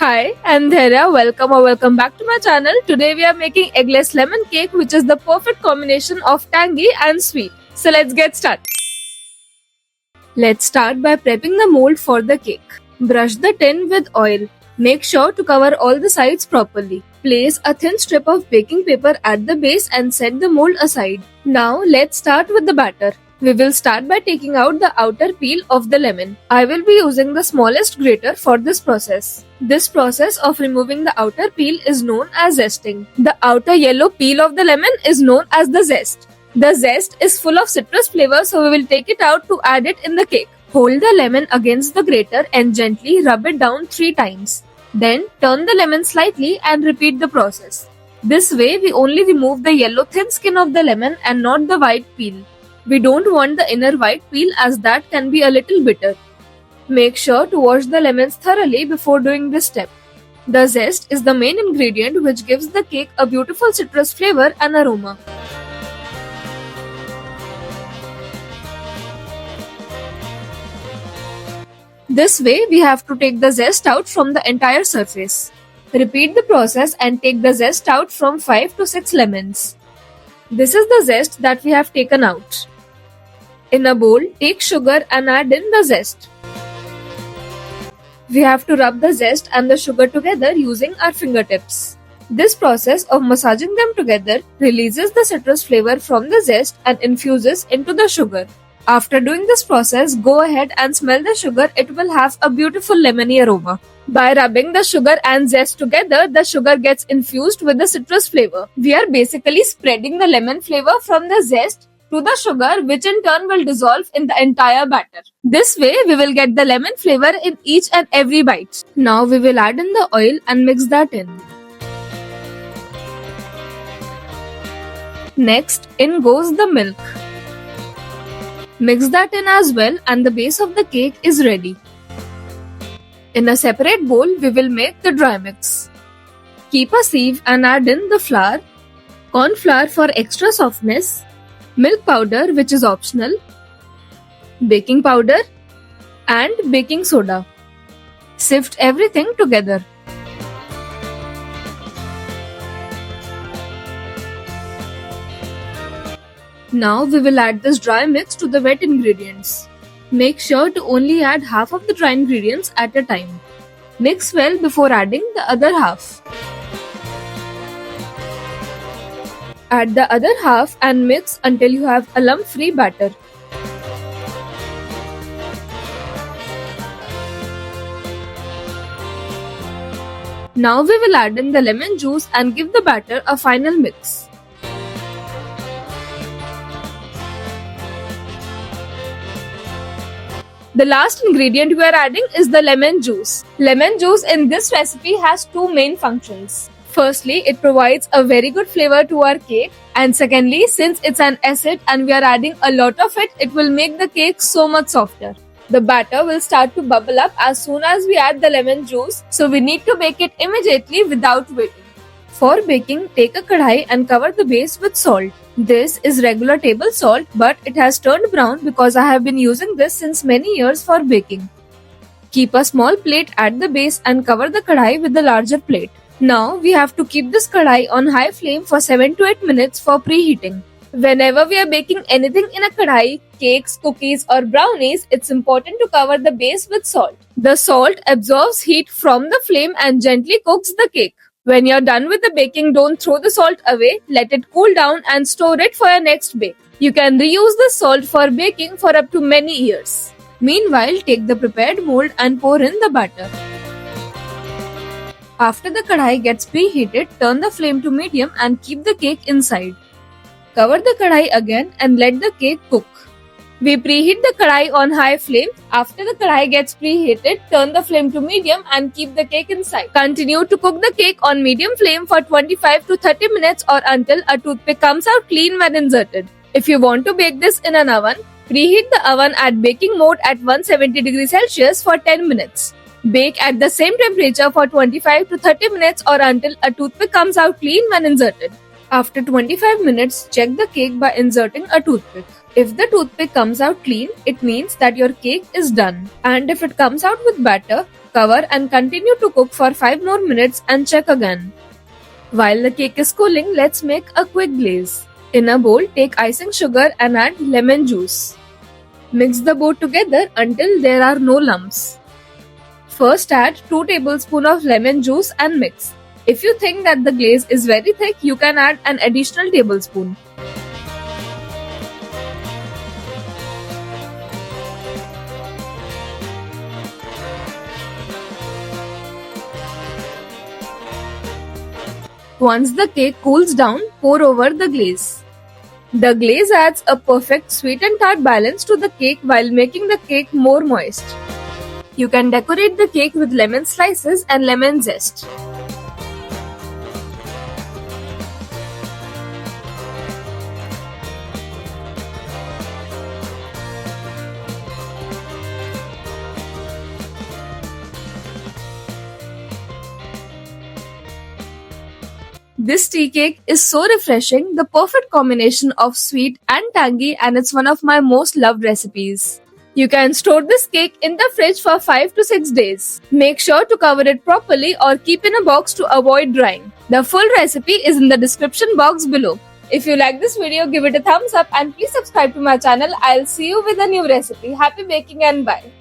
Hi, I'm Dhaira. Welcome back to my channel. Today we are making eggless lemon cake, which is the perfect combination of tangy and sweet. So let's get started. Let's start by prepping the mold for the cake. Brush the tin with oil. Make sure to cover all the sides properly. Place a thin strip of baking paper at the base and set the mold aside. Now let's start with the batter. We will start by taking out the outer peel of the lemon. I will be using the smallest grater for this process. This process of removing the outer peel is known as zesting. The outer yellow peel of the lemon is known as the zest. The zest is full of citrus flavor, so we will take it out to add it in the cake. Hold the lemon against the grater and gently rub it down 3 times. Then turn the lemon slightly and repeat the process. This way we only remove the yellow thin skin of the lemon and not the white peel. We don't want the inner white peel as that can be a little bitter. Make sure to wash the lemons thoroughly before doing this step. The zest is the main ingredient which gives the cake a beautiful citrus flavor and aroma. This way we have to take the zest out from the entire surface. Repeat the process and take the zest out from 5 to 6 lemons. This is the zest that we have taken out. In a bowl, take sugar and add in the zest. We have to rub the zest and the sugar together using our fingertips. This process of massaging them together releases the citrus flavor from the zest and infuses into the sugar. After doing this process, go ahead and smell the sugar. It will have a beautiful lemony aroma. By rubbing the sugar and zest together, the sugar gets infused with the citrus flavor. We are basically spreading the lemon flavor from the zest to the sugar, which in turn will dissolve in the entire batter. This way, we will get the lemon flavor in each and every bite. Now we will add in the oil and mix that in. Next, in goes the milk. Mix that in as well and the base of the cake is ready. In a separate bowl, we will make the dry mix. Keep a sieve and add in the flour, corn flour for extra softness, milk powder which is optional, baking powder and baking soda. Sift everything together. Now we will add this dry mix to the wet ingredients. Make sure to only add half of the dry ingredients at a time. Mix well before adding the other half. Add the other half and mix until you have a lump-free batter. Now we will add in the lemon juice and give the batter a final mix. The last ingredient we are adding is the lemon juice. Lemon juice in this recipe has 2 main functions. Firstly, it provides a very good flavor to our cake, and secondly, since it's an acid and we are adding a lot of it, it will make the cake so much softer. The batter will start to bubble up as soon as we add the lemon juice, so we need to bake it immediately without waiting. For baking, take a kadhai and cover the base with salt. This is regular table salt, but it has turned brown because I have been using this since many years for baking. Keep a small plate at the base and cover the kadhai with the larger plate. Now we have to keep this kadhai on high flame for 7 to 8 minutes for preheating. Whenever we are baking anything in a kadhai, cakes, cookies or brownies, it's important to cover the base with salt. The salt absorbs heat from the flame and gently cooks the cake. When you're done with the baking, don't throw the salt away, let it cool down and store it for your next bake. You can reuse the salt for baking for up to many years. Meanwhile, take the prepared mold and pour in the batter. After the kadhai gets preheated, turn the flame to medium and keep the cake inside. Cover the kadhai again and let the cake cook. We preheat the kadhai on high flame. After the kadhai gets preheated, turn the flame to medium and keep the cake inside. Continue to cook the cake on medium flame for 25 to 30 minutes or until a toothpick comes out clean when inserted. If you want to bake this in an oven, preheat the oven at baking mode at 170 degrees Celsius for 10 minutes. Bake at the same temperature for 25 to 30 minutes or until a toothpick comes out clean when inserted. After 25 minutes, check the cake by inserting a toothpick. If the toothpick comes out clean, it means that your cake is done. And if it comes out with batter, Cover and continue to cook for 5 more minutes and check again. While the cake is cooling, let's make a quick glaze. In a bowl, take icing sugar and add lemon juice. Mix the both together until there are no lumps. First add 2 tablespoons of lemon juice and mix. If you think that the glaze is very thick, you can add an additional tablespoon. Once the cake cools down, pour over the glaze. The glaze adds a perfect sweet and tart balance to the cake while making the cake more moist. You can decorate the cake with lemon slices and lemon zest. This tea cake is so refreshing, the perfect combination of sweet and tangy, and it's one of my most loved recipes. You can store this cake in the fridge for 5 to 6 days. Make sure to cover it properly or keep in a box to avoid drying. The full recipe is in the description box below. If you like this video, give it a thumbs up and please subscribe to my channel. I'll see you with a new recipe. Happy baking and bye.